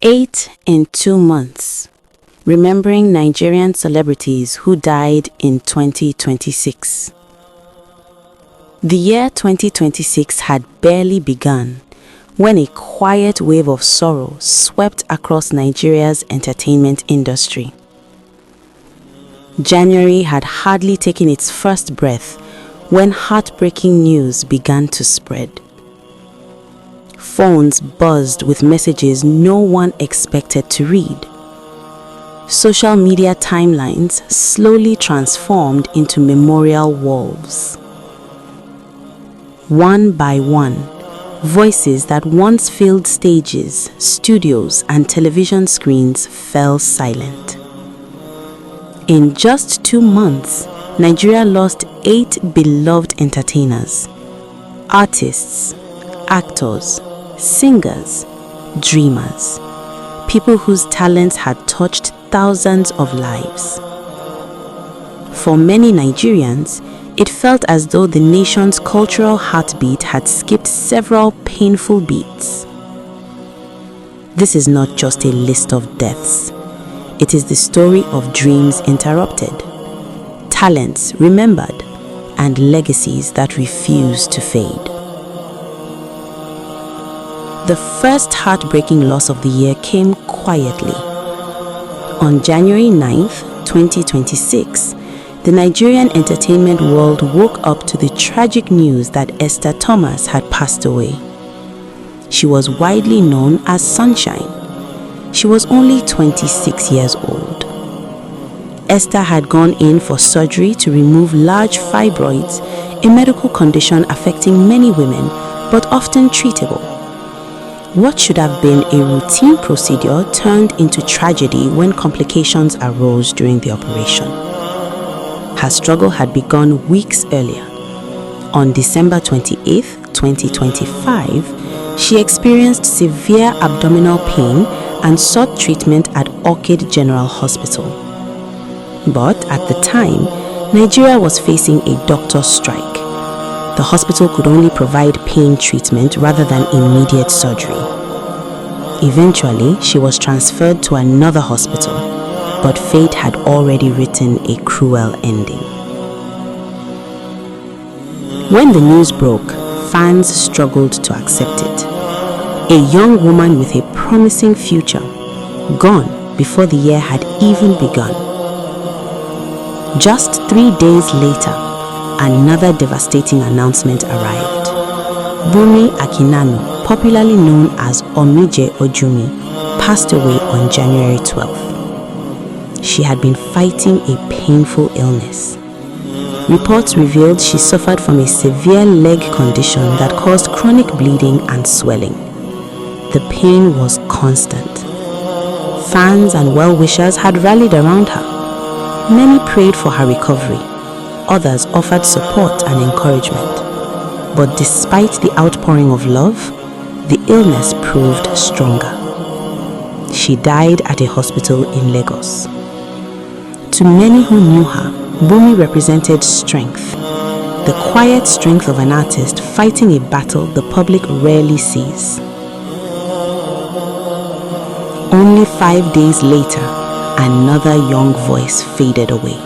8 in 2 months. Remembering Nigerian celebrities who died in 2026. The year 2026 had barely begun when a quiet wave of sorrow swept across Nigeria's entertainment industry. January had hardly taken its first breath when heartbreaking news began to spread. Phones buzzed with messages no one expected to read. Social media timelines slowly transformed into memorial walls. One by one, voices that once filled stages, studios, and television screens fell silent. In just 2 months, Nigeria lost 8 beloved entertainers, artists, actors, singers, dreamers, people whose talents had touched thousands of lives. For many Nigerians, it felt as though the nation's cultural heartbeat had skipped several painful beats. This is not just a list of deaths. It is the story of dreams interrupted, talents remembered, and legacies that refuse to fade. The first heartbreaking loss of the year came quietly. On January 9th, 2026, the Nigerian entertainment world woke up to the tragic news that Esther Thomas had passed away. She was widely known as Sunshine. She was only 26 years old. Esther had gone in for surgery to remove large fibroids, a medical condition affecting many women, but often treatable. What should have been a routine procedure turned into tragedy when complications arose during the operation. Her struggle had begun weeks earlier. On December 28, 2025, she experienced severe abdominal pain and sought treatment at Orchid General Hospital. But at the time, Nigeria was facing a doctor's strike. The hospital could only provide pain treatment rather than immediate surgery. Eventually, she was transferred to another hospital, but fate had already written a cruel ending. When the news broke, fans struggled to accept it. A young woman with a promising future, gone before the year had even begun. Just 3 days later, another devastating announcement arrived. Bunmi Akinnaanu, popularly known as Omije Ojumi, passed away on January 12th. She had been fighting a painful illness. Reports revealed she suffered from a severe leg condition that caused chronic bleeding and swelling. The pain was constant. Fans and well-wishers had rallied around her. Many prayed for her recovery. Others offered support and encouragement. But despite the outpouring of love, the illness proved stronger. She died at a hospital in Lagos. To many who knew her, Bunmi represented strength, the quiet strength of an artist fighting a battle the public rarely sees. Only 5 days later, another young voice faded away.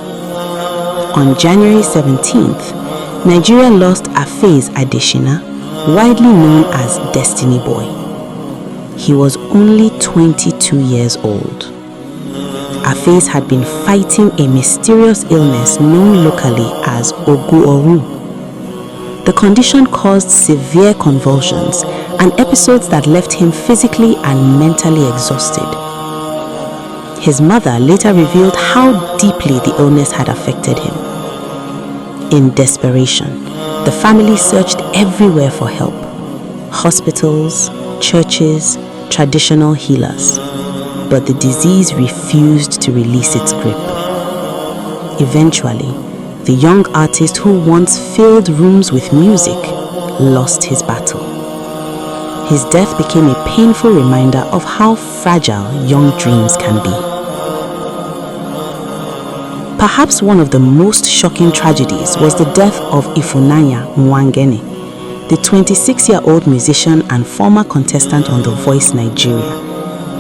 On January 17th, Nigeria lost Afeez Adeshina, widely known as Destiny Boy. He was only 22 years old. Afeez had been fighting a mysterious illness known locally as Ogu. The condition caused severe convulsions and episodes that left him physically and mentally exhausted. His mother later revealed how deeply the illness had affected him. In desperation, the family searched everywhere for help: hospitals, churches, traditional healers. But the disease refused to release its grip. Eventually, the young artist who once filled rooms with music lost his battle. His death became a painful reminder of how fragile young dreams can be. Perhaps one of the most shocking tragedies was the death of Ifunanya Nwangene, the 26-year-old musician and former contestant on The Voice Nigeria,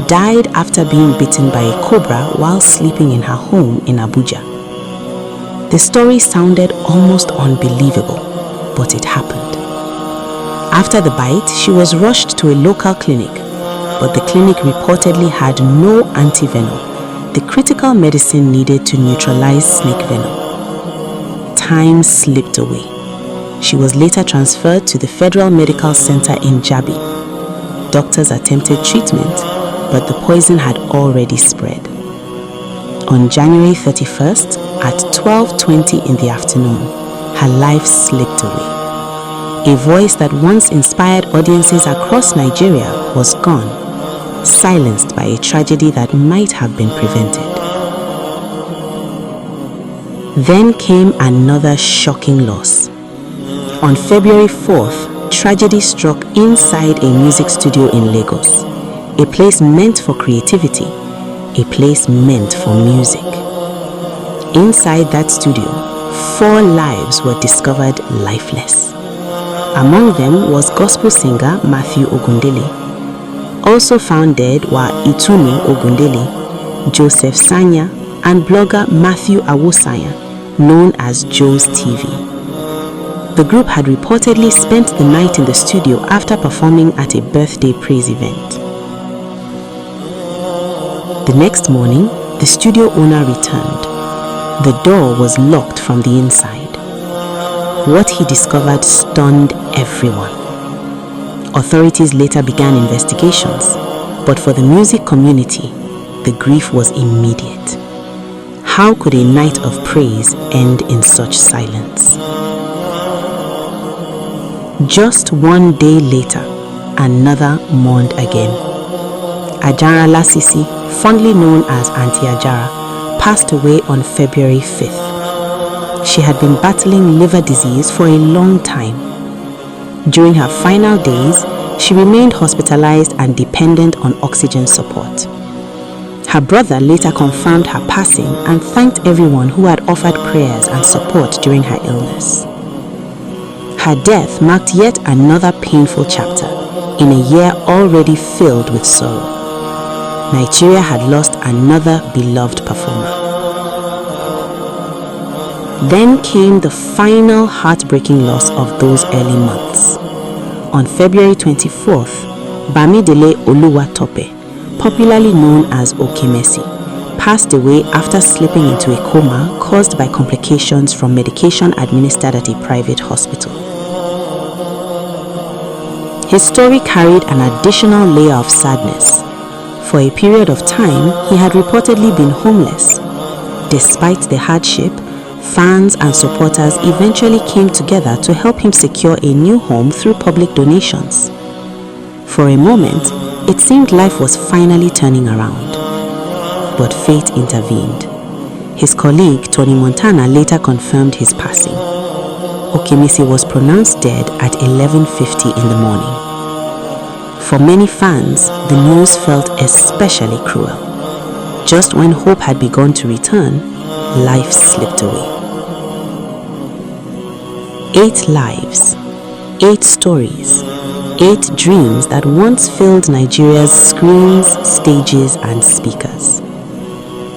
died after being bitten by a cobra while sleeping in her home in Abuja. The story sounded almost unbelievable, but it happened. After the bite, she was rushed to a local clinic, but the clinic reportedly had no antivenom, the critical medicine needed to neutralize snake venom. Time slipped away. She was later transferred to the Federal Medical Center in Jabi. Doctors attempted treatment, but the poison had already spread. On January 31st, at 12:20 in the afternoon, her life slipped away. A voice that once inspired audiences across Nigeria was gone, silenced by a tragedy that might have been prevented. Then came another shocking loss. On February 4th, tragedy struck inside a music studio in Lagos, a place meant for creativity, a place meant for music. Inside that studio, 4 lives were discovered lifeless. Among them was gospel singer Matthew Ogundele. Also found dead were Itunu Ogundele, Joseph Sanya, and blogger Matthew Awosanya, known as Joe's TV. The group had reportedly spent the night in the studio after performing at a birthday praise event. The next morning, the studio owner returned. The door was locked from the inside. What he discovered stunned everyone. Authorities later began investigations, but for the music community, the grief was immediate. How could a night of praise end in such silence? Just one day later, another mourned again. Ajara Lasisi, fondly known as Auntie Ajara, passed away on February 5th. She had been battling liver disease for a long time. During her final days, she remained hospitalized and dependent on oxygen support. Her brother later confirmed her passing and thanked everyone who had offered prayers and support during her illness. Her death marked yet another painful chapter in a year already filled with sorrow. Nigeria had lost another beloved performer. Then came the final heartbreaking loss of those early months. On February 24th, Bamidele Oluwatope, popularly known as Okemesi, passed away after slipping into a coma caused by complications from medication administered at a private hospital. His story carried an additional layer of sadness. For a period of time, he had reportedly been homeless. Despite the hardship, fans and supporters eventually came together to help him secure a new home through public donations. For a moment, it seemed life was finally turning around. But fate intervened. His colleague, Tony Montana, later confirmed his passing. Okemesi was pronounced dead at 11:50 in the morning. For many fans, the news felt especially cruel. Just when hope had begun to return, life slipped away. 8 lives, 8 stories, 8 dreams that once filled Nigeria's screens, stages, and speakers.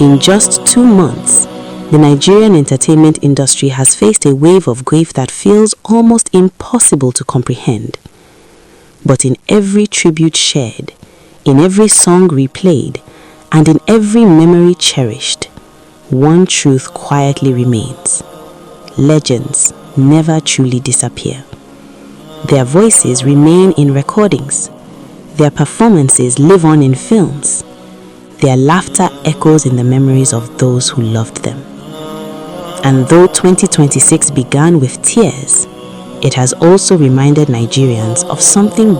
In just 2 months, the Nigerian entertainment industry has faced a wave of grief that feels almost impossible to comprehend. But in every tribute shared, in every song replayed, and in every memory cherished, one truth quietly remains. Legends never truly disappear. Their voices remain in recordings. Their performances live on in films. Their laughter echoes in the memories of those who loved them. And though 2026 began with tears, it has also reminded Nigerians of something